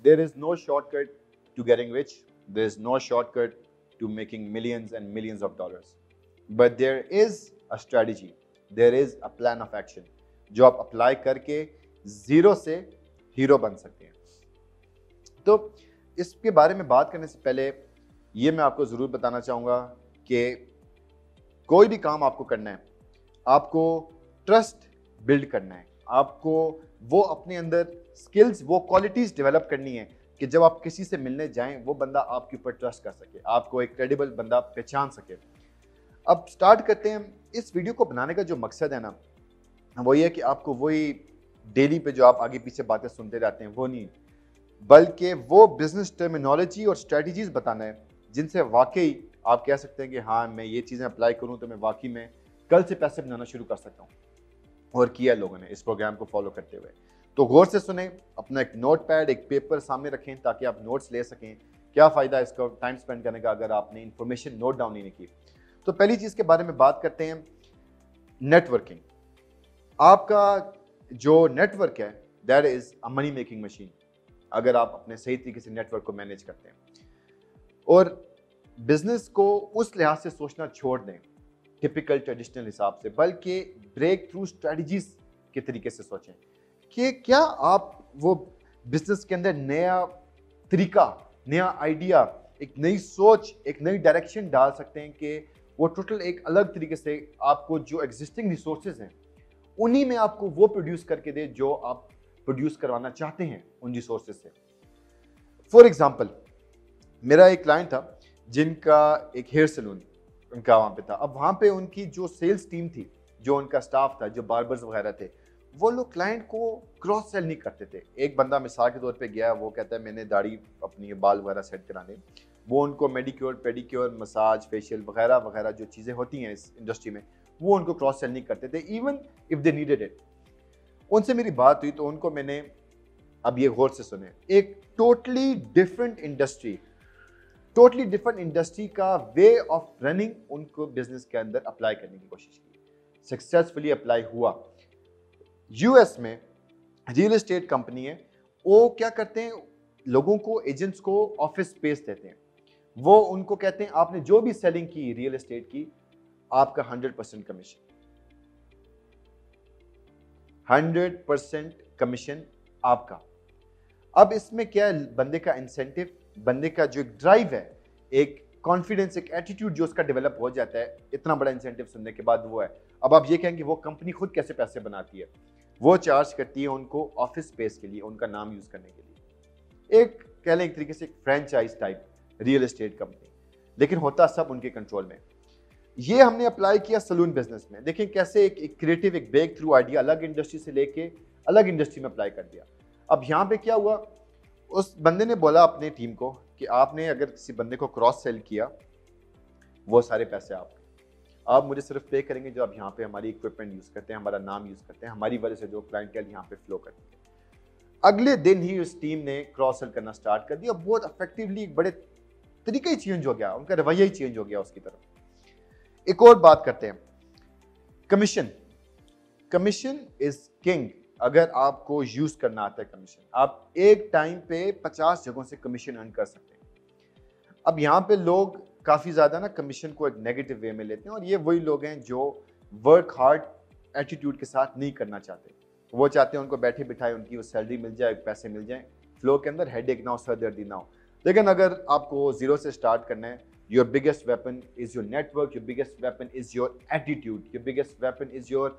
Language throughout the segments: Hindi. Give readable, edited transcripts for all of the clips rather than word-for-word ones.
there is no shortcut to getting rich. There is no shortcut to making millions and millions of dollars. But there is a strategy. There is a plan of action जो आप अप्लाई करके जीरो से हीरो बन सकते हैं. तो इसके बारे में बात करने से पहले ये मैं आपको ज़रूर बताना चाहूँगा कि कोई भी काम आपको करना है, आपको ट्रस्ट बिल्ड करना है, आपको वो अपने अंदर स्किल्स, वो क्वालिटीज़ डेवलप करनी है कि जब आप किसी से मिलने जाएं वो बंदा आपके ऊपर ट्रस्ट कर सके, आपको एक क्रेडिबल बंदा पहचान सके. अब स्टार्ट करते हैं. इस वीडियो को बनाने का जो मकसद है ना, वो ये है कि आपको वही डेली पे जो आप आगे पीछे बातें सुनते रहते हैं वो नहीं, बल्कि वो बिजनेस टर्मिनोलॉजी और स्ट्रेटजीज बताना है जिनसे वाकई आप कह सकते हैं कि हाँ, मैं ये चीज़ें अप्लाई करूँ तो मैं वाकई में कल से पैसे बनाना शुरू कर सकता हूँ. और किया लोगों ने इस प्रोग्राम को फॉलो करते हुए. तो गौर से सुने, अपना एक नोट पैड, एक पेपर सामने रखें ताकि आप नोट्स ले सकें. क्या फ़ायदा इसका टाइम स्पेंड करने का अगर आपने इंफॉर्मेशन नोट डाउन नहीं की. तो पहली चीज़ के बारे में बात करते हैं, नेटवर्किंग. आपका जो नेटवर्क है that is a money making machine, अगर आप अपने सही तरीके से नेटवर्क को मैनेज करते हैं. और बिजनेस को उस लिहाज से सोचना छोड़ दें टिपिकल ट्रेडिशनल हिसाब से, बल्कि ब्रेक थ्रू स्ट्रेटजीज के तरीके से सोचें कि क्या आप वो बिजनेस के अंदर नया तरीका, नया आइडिया, एक नई सोच, एक नई डायरेक्शन डाल सकते हैं कि वो टोटल एक अलग तरीके से आपको जो एग्जिस्टिंग रिसोर्सेज हैं उन्हीं में आपको वो प्रोड्यूस करके दे जो आप प्रोड्यूस करवाना चाहते हैं उन रिसोर्सेज से. फॉर एग्जाम्पल, मेरा एक क्लाइंट था जिनका एक हेयर सैलून उनका वहाँ पे था. अब वहाँ पे उनकी जो सेल्स टीम थी, जो उनका स्टाफ था, जो बार्बर्स वगैरह थे, वो लोग क्लाइंट को क्रॉस सेल नहीं करते थे. एक बंदा मिसाल के तौर पे गया, वो कहता है मैंने दाढ़ी अपनी बाल वगैरह सेट कराने, वो उनको मेडिक्योर, पेडिक्योर, मसाज, फेशियल वगैरह वगैरह जो चीज़ें होती हैं इस इंडस्ट्री में, वो उनको क्रॉस सेल नहीं करते थे even if they needed it. उनसे मेरी बात हुई तो उनको मैंने, अब ये गौर से सुने, एक टोटली डिफरेंट इंडस्ट्री का वे ऑफ रनिंग उनको बिजनेस के अंदर अप्लाई करने की कोशिश की. सक्सेसफुली अप्लाई हुआ. यूएस में रियल एस्टेट कंपनी है, वो क्या करते हैं, लोगों को, एजेंट्स को ऑफिस स्पेस देते हैं. वो उनको कहते हैं आपने जो भी सेलिंग की रियल एस्टेट की, आपका 100% कमीशन, 100% कमीशन आपका. अब इसमें क्या है, बंदे का इंसेंटिव, बंदे का जो एक ड्राइव है, एक कॉन्फिडेंस, एक एटीट्यूड जो उसका डेवलप हो जाता है इतना बड़ा इंसेंटिव सुनने के बाद, वो है. अब आप ये कहेंगे वो कंपनी खुद कैसे पैसे बनाती है. वो चार्ज करती है उनको ऑफिस स्पेस के लिए, उनका नाम यूज करने के लिए. एक कह लें एक तरीके से franchise type real estate company, लेकिन होता सब उनके कंट्रोल में. ये हमने अप्लाई किया सलून बिजनेस में. देखें कैसे एक क्रिएटिव, एक ब्रेक थ्रू आइडिया अलग इंडस्ट्री से लेके अलग इंडस्ट्री में अप्लाई कर दिया. अब यहाँ पे क्या हुआ, उस बंदे ने बोला अपने टीम को कि आपने अगर किसी बंदे को क्रॉस सेल किया, वो सारे पैसे आपके, आप मुझे सिर्फ पे करेंगे जो आप यहाँ पे हमारी इक्विपमेंट यूज करते हैं, हमारा नाम यूज करते हैं, हमारी वजह से जो क्लाइंटेल यहाँ पे फ्लो करती है. अगले दिन ही उस टीम ने क्रॉस सेल करना स्टार्ट कर दिया. बहुत इफेक्टिवली, बड़े तरीका ही चेंज हो गया, उनका रवैया ही चेंज हो गया उसकी तरफ. एक और बात करते हैं, कमीशन. Commission is king. अगर आपको यूज करना आता है कमीशन, आप एक टाइम पे 50 जगहों से कमीशन अर्न कर सकते हैं. अब यहाँ पे लोग काफी ज्यादा ना कमीशन को एक नेगेटिव वे में लेते हैं, और ये वही लोग हैं जो वर्क हार्ड एटीट्यूड के साथ नहीं करना चाहते. वो चाहते हैं उनको बैठे बिठाए उनकी वो सैलरी मिल जाए, पैसे मिल जाए, फ्लो के अंदर हेडेक ना हो, सरदर्दी ना हो. लेकिन अगर आपको जीरो से स्टार्ट करना है, your biggest weapon is your network, your biggest weapon is your attitude, your biggest weapon is your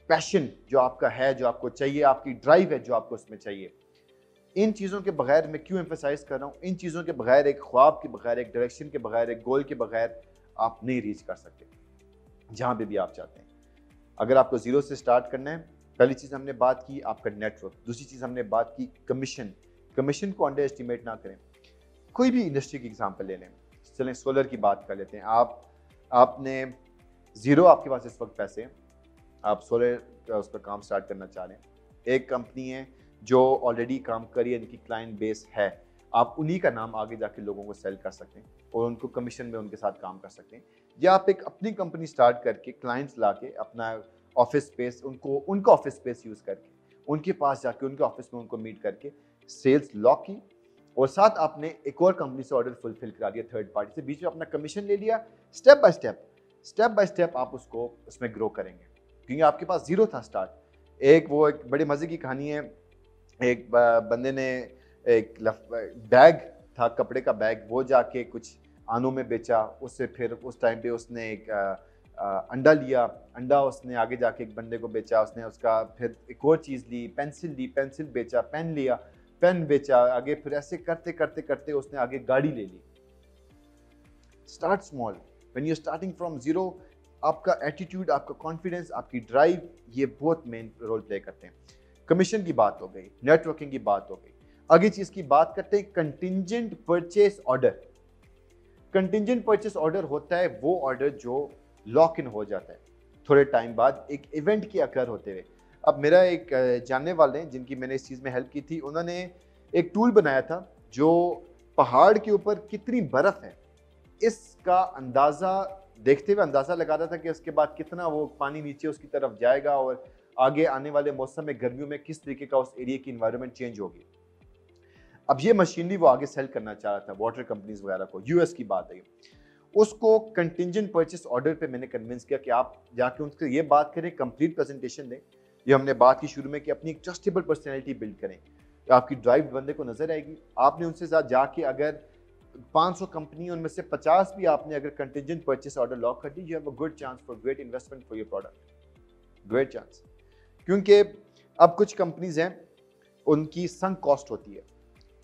passion, जो आपका है, जो आपको चाहिए, आपकी ड्राइव है जो आपको उसमें चाहिए. इन चीज़ों के बगैर, मैं क्यों एम्फेसाइज कर रहा हूँ, इन चीज़ों के बगैर, एक ख्वाब के बगैर, एक डायरेक्शन के बगैर, एक गोल के बगैर आप नहीं रीच कर सकते जहाँ पे भी आप चाहते हैं. अगर आपको जीरो से स्टार्ट करना है, पहली चीज़ हमने बात की आपका नेटवर्क. दूसरी चीज़ हमने बात की कमीशन. कमीशन को अंडर एस्टिमेट ना करें. कोई भी इंडस्ट्री की एग्जाम्पल ले लें, चलें सोलर की बात कर लेते हैं. आपने जीरो, आपके पास इस वक्त पैसे हैं, आप सोलर का उस पर काम स्टार्ट करना चाह रहे हैं. एक कंपनी है जो ऑलरेडी काम कर रही है, इनकी क्लाइंट बेस है, आप उन्हीं का नाम आगे जाके लोगों को सेल कर सकते हैं और उनको कमीशन में उनके साथ काम कर सकते हैं. या आप एक अपनी कंपनी स्टार्ट करके क्लाइंट्स लाके अपना ऑफिस स्पेस, उनका ऑफिस स्पेस यूज करके उनके पास जाके उनके ऑफिस में उनको मीट करके सेल्स लॉक की और साथ आपने एक और कंपनी से ऑर्डर फुलफिल करा दिया थर्ड पार्टी से, बीच में अपना कमीशन ले लिया। स्टेप बाय स्टेप आप उसको उसमें ग्रो करेंगे, क्योंकि आपके पास जीरो था स्टार्ट। एक बड़ी मजे की कहानी है, एक बंदे ने एक बैग था, कपड़े का बैग, वो जाके कुछ आनों में बेचा, उससे फिर उस टाइम पे उसने एक अंडा लिया, अंडा उसने आगे जाके एक बंदे को बेचा, उसने उसका फिर एक और चीज़ ली, पेंसिल बेचा, पेन लिया, पेन बेचा आगे, फिर ऐसे करते करते करते उसने आगे गाड़ी ले ली। Start small, when you starting from zero, आपका एटीट्यूड, आपका कॉन्फिडेंस, आपकी ड्राइव, ये बहुत मेन रोल प्ले करते हैं। कमीशन की बात हो गई, नेटवर्किंग की बात हो गई, आगे चीज की बात करते हैं contingent purchase order. Contingent purchase order होता है वो ऑर्डर जो लॉक इन हो जाता है थोड़े टाइम बाद एक इवेंट के अकर होते हुए। अब मेरा एक जानने वाले हैं जिनकी मैंने इस चीज़ में हेल्प की थी, उन्होंने एक टूल बनाया था जो पहाड़ के ऊपर कितनी बर्फ़ है इसका अंदाज़ा देखते हुए अंदाज़ा लगाता था कि उसके बाद कितना वो पानी नीचे उसकी तरफ जाएगा और आगे आने वाले मौसम में गर्मियों में किस तरीके का उस एरिया की इन्वायरमेंट चेंज होगी। अब ये मशीनरी वो आगे सेल करना चाह रहा था वाटर कंपनीज वगैरह को, यूएस की बात है। उसको कंटिंजेंट परचेस ऑर्डर पे मैंने कन्विंस किया कि आप जाके उनसे ये बात करें, कंप्लीट प्रेजेंटेशन दें। ये हमने बात की शुरू में कि अपनी एक ट्रस्टेबल पर्सनैलिटी बिल्ड करें, तो आपकी ड्राइव बंदे को नजर आएगी। आपने उनसे साथ जाके अगर 500 कंपनी उनमें से 50 भी आपने अगर कंटिंजेंट परचेस ऑर्डर लॉक कर दी, you have a good chance for great investment for your product, great chance. क्योंकि अब कुछ कंपनीज हैं उनकी संक कॉस्ट होती है।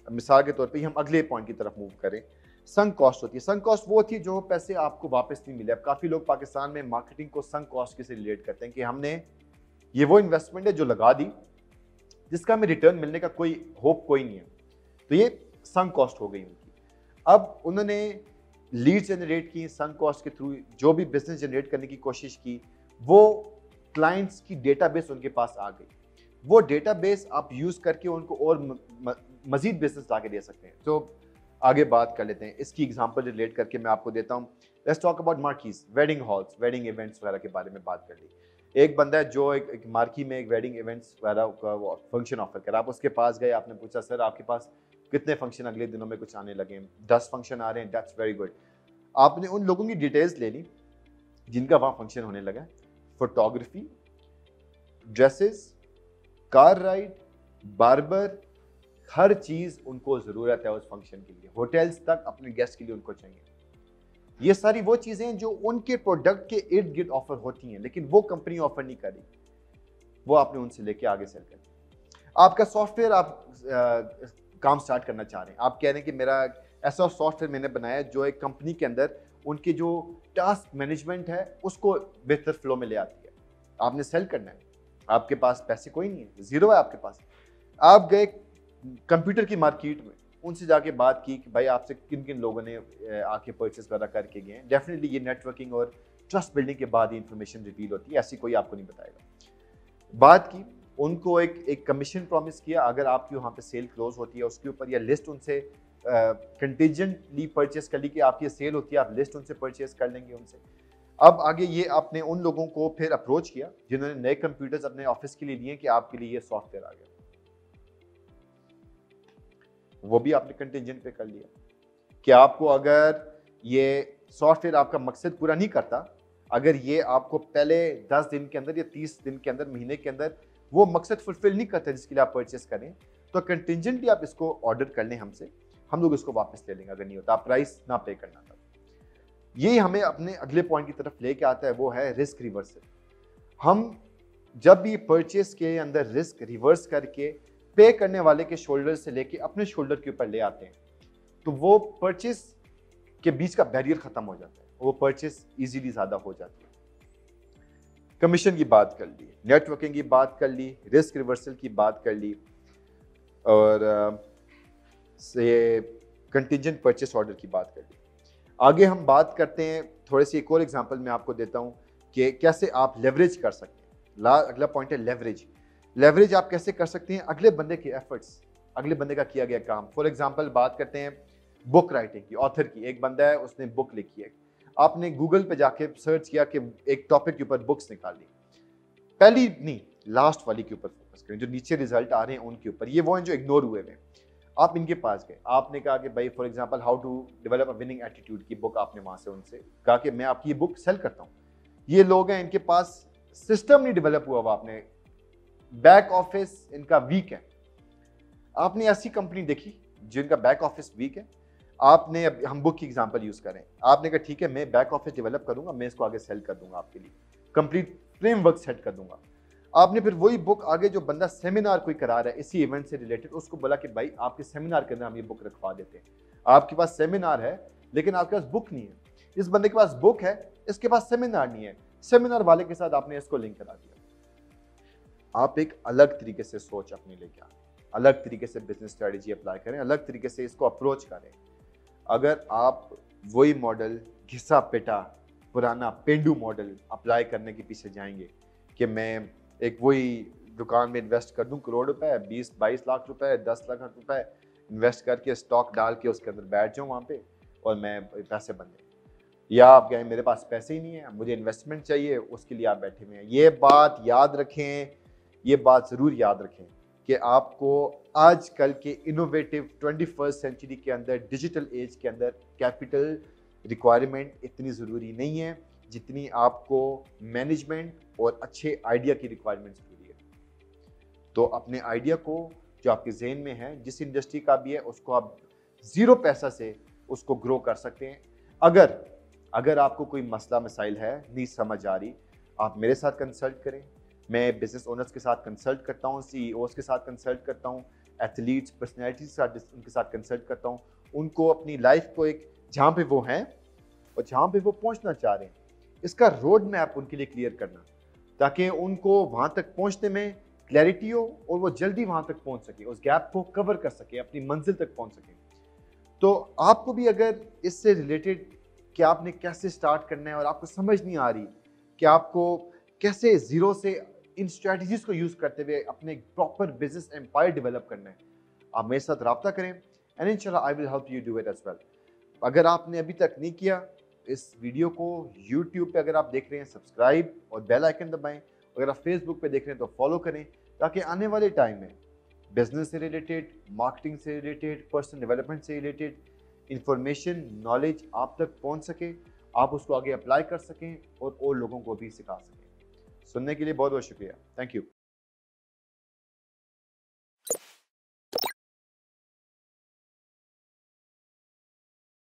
मिसाल के तौर पे हम अगले पॉइंट की तरफ मूव करें, संक कॉस्ट होती है। संक कॉस्ट वो होती है जो पैसे आपको वापस नहीं मिले। अब काफी लोग पाकिस्तान में मार्केटिंग को संक कॉस्ट से रिलेट करते हैं कि हमने ये वो इन्वेस्टमेंट है जो लगा दी जिसका हमें रिटर्न मिलने का कोई होप कोई नहीं है, तो ये संक कॉस्ट हो गई उनकी। अब उन्होंने लीड जनरेट की संक कॉस्ट के थ्रू, जो भी बिजनेस जनरेट करने की कोशिश की, वो क्लाइंट्स की डेटाबेस उनके पास आ गई। वो डेटाबेस आप यूज करके उनको और मजीद बिजनेस ला के दे सकते हैं। तो आगे बात कर लेते हैं, इसकी एग्जांपल रिलेट करके मैं आपको देता हूँ। Let's talk about marquees, wedding halls, wedding events वगैरह के बारे में बात कर ली। एक बंदा है जो एक मार्की में एक वेडिंग इवेंट्स वगैरह का फंक्शन ऑफर कर, आप उसके पास गए, आपने पूछा सर आपके पास कितने फंक्शन अगले दिनों में कुछ आने लगे हैं? 10 फंक्शन आ रहे हैं, दैट्स वेरी गुड। आपने उन लोगों की डिटेल्स ले ली जिनका वहाँ फंक्शन होने लगा, photography, dresses, car ride, barber, हर चीज उनको जरूरत है उस फंक्शन के लिए, होटल्स तक अपने गेस्ट के लिए उनको चाहिए। ये सारी वो चीजें हैं जो उनके प्रोडक्ट के इर्द गिर्द ऑफर होती हैं, लेकिन वो कंपनी ऑफर नहीं करी, वो आपने उनसे लेके आगे सेल कर। आपका सॉफ्टवेयर, आप काम स्टार्ट करना चाह रहे हैं, आप कह रहे हैं कि मेरा ऐसा सॉफ्टवेयर मैंने बनाया जो एक कंपनी के अंदर उनके जो टास्क मैनेजमेंट है उसको बेहतर फ्लो में ले आती है। आपने सेल करना है, आपके पास पैसे कोई नहीं है, जीरो है आपके पास। आप गए कंप्यूटर की मार्केट में, उनसे जाके बात की कि भाई आपसे किन किन लोगों ने आके परचेस वगैरह करके गए हैं। डेफिनेटली ये नेटवर्किंग और ट्रस्ट बिल्डिंग के बाद ही इंफॉर्मेशन रिवील होती है, ऐसी कोई आपको नहीं बताएगा। बात की, उनको एक कमीशन प्रॉमिस किया अगर आपकी वहाँ पे सेल क्लोज होती है उसके ऊपर, या लिस्ट उनसे कंटिजेंटली परचेस कर ली कि आपकी सेल होती है, आप लिस्ट उनसे परचेस कर लेंगे उनसे। अब आगे ये आपने उन लोगों को फिर अप्रोच किया जिन्होंने नए कंप्यूटर्स अपने ऑफिस के लिए लिए कि आपके लिए ये सॉफ्टवेयर आ गया, वो भी आपने कंटिजेंट पे कर लिया कि आपको अगर ये सॉफ्टवेयर आपका मकसद पूरा नहीं करता, अगर ये आपको पहले 10 दिन के अंदर या 30 दिन के अंदर, महीने के अंदर वो मकसद फुलफिल नहीं करता जिसके लिए आप परचेस करें, तो कंटिजेंटली आप इसको ऑर्डर कर लें हमसे, हम लोग इसको वापस ले लेंगे। अगर नहीं होता आप प्राइस ना पे करना था। यही हमें अपने अगले पॉइंट की तरफ लेके आता है, वो है रिस्क रिवर्सल। हम जब भी परचेस के अंदर रिस्क रिवर्स करके पे करने वाले के शोल्डर से लेके अपने शोल्डर के ऊपर ले आते हैं, तो वो परचेस के बीच का बैरियर खत्म हो जाता है, वो परचेस इजीली ज्यादा हो जाती है। कमीशन की बात कर ली, नेटवर्किंग की बात कर ली, रिस्क रिवर्सल की बात कर ली, और से कंटिजेंट परचेस ऑर्डर की बात कर ली। आगे हम बात करते हैं, थोड़ी सी एक और एग्जांपल मैं आपको देता हूं कि कैसे आप लेवरेज कर सकते हैं। अगला पॉइंट है लेवरेज। लेवरेज आप कैसे कर सकते हैं? अगले बंदे के एफर्ट्स, अगले बंदे का किया गया काम। फॉर एग्जांपल बात करते हैं बुक राइटिंग की, ऑथर की। एक बंदा है, उसने बुक लिखी है, आपने गूगल पे जाके सर्च किया कि एक टॉपिक के ऊपर बुक्स निकाली, पहली नहीं लास्ट वाली के ऊपर फोकस करें, जो नीचे रिजल्ट आ रहे हैं उनके ऊपर, ये वो हैं जो इग्नोर हुए हैं। आप इनके पास गए, आपने कहा कि भाई for example how to develop a winning attitude की बुक आपने वहां से उनसे कहा कि मैं आपकी ये बुक सेल करता हूँ। ये लोग हैं, इनके पास सिस्टम नहीं डेवलप हुआ हुआ, आपने बैक ऑफिस इनका वीक है। आपने ऐसी कंपनी देखी जिनका बैक ऑफिस वीक है? आपने, अब हम बुक की एग्जांपल यूज करें, आपने कहा ठीक है मैं बैक ऑफिस डेवलप करूंगा, मैं इसको आगे सेल कर दूंगा आपके लिए, कंप्लीट फ्रेमवर्क सेट कर दूंगा। आपने फिर वही बुक आगे जो बंदा सेमिनार कोई करा रहा है इसी इवेंट से रिलेटेड, उसको बोला कि भाई आपके सेमिनार के अंदर हम ये बुक रखवा देते हैं। आपके पास सेमिनार है लेकिन आपके पास बुक नहीं है, इस बंदे के पास बुक है, इसके पास सेमिनार नहीं है, सेमिनार वाले के साथ आपने इसको लिंक करा दिया। आप एक अलग तरीके से सोच अपने लेके आए, अलग तरीके से बिजनेस स्ट्रेटेजी अप्लाई करें, अलग तरीके से इसको अप्रोच करें। अगर आप वही मॉडल घिसा पिटा पुराना पेंडू मॉडल अप्लाई करने के पीछे जाएंगे कि मैं एक वही दुकान में इन्वेस्ट कर दूं करोड़ रुपए, 20-22 लाख रुपए, 10 लाख रुपए इन्वेस्ट करके स्टॉक डाल के उसके अंदर बैठ जाऊं वहां पे और मैं पैसे बन जाए, या आप कहें मेरे पास पैसे ही नहीं है, मुझे इन्वेस्टमेंट चाहिए, उसके लिए आप बैठे हुए हैं। ये बात याद रखें, ये बात ज़रूर याद रखें कि आपको आजकल के इनोवेटिव 21st सेंचुरी के अंदर, डिजिटल एज के अंदर कैपिटल रिक्वायरमेंट इतनी ज़रूरी नहीं है जितनी आपको मैनेजमेंट और अच्छे आइडिया की रिक्वायरमेंट ज़रूरी है। तो अपने आइडिया को जो आपके जहन में है, जिस इंडस्ट्री का भी है, उसको आप ज़ीरो पैसा से उसको ग्रो कर सकते हैं। अगर आपको कोई मसला मसाइल है, नहीं समझ आ रही, आप मेरे साथ कंसल्ट करें। मैं बिजनेस ओनर्स के साथ कंसल्ट करता हूँ, सीईओज के साथ कंसल्ट करता हूँ, एथलीट्स पर्सनैलिटीज के साथ उनके साथ कंसल्ट करता हूँ। उनको अपनी लाइफ को एक जहाँ पे वो हैं और जहाँ पे वो पहुँचना चाह रहे हैं, इसका रोड मैप उनके लिए क्लियर करना, ताकि उनको वहाँ तक पहुँचने में क्लैरिटी हो और वो जल्दी वहाँ तक पहुँच सके, उस गैप को कवर कर सके, अपनी मंजिल तक पहुँच सके। तो आपको भी अगर इससे रिलेटेड कि आपने कैसे स्टार्ट करना है और आपको समझ नहीं आ रही कि आपको कैसे जीरो से इन स्ट्रेटजीज को यूज करते हुए अपने प्रॉपर बिजनेस एम्पायर डेवलप करना है, आप मेरे साथ रब्ता करें एंड इंशाल्लाह I will help you do it as well. अगर आपने अभी तक नहीं किया, इस वीडियो को यूट्यूब पे अगर आप देख रहे हैं सब्सक्राइब और बेल आइकन दबाएं, अगर आप फेसबुक पे देख रहे हैं तो फॉलो करें, ताकि आने वाले टाइम में बिजनेस से रिलेटेड, मार्केटिंग से रिलेटेड, पर्सनल डेवलपमेंट से रिलेटेड इंफॉर्मेशन, नॉलेज आप तक पहुंच सके, आप उसको आगे अप्लाई कर सकें और लोगों को भी सिखा सकें। सुनने के लिए बहुत बहुत शुक्रिया। Thank you.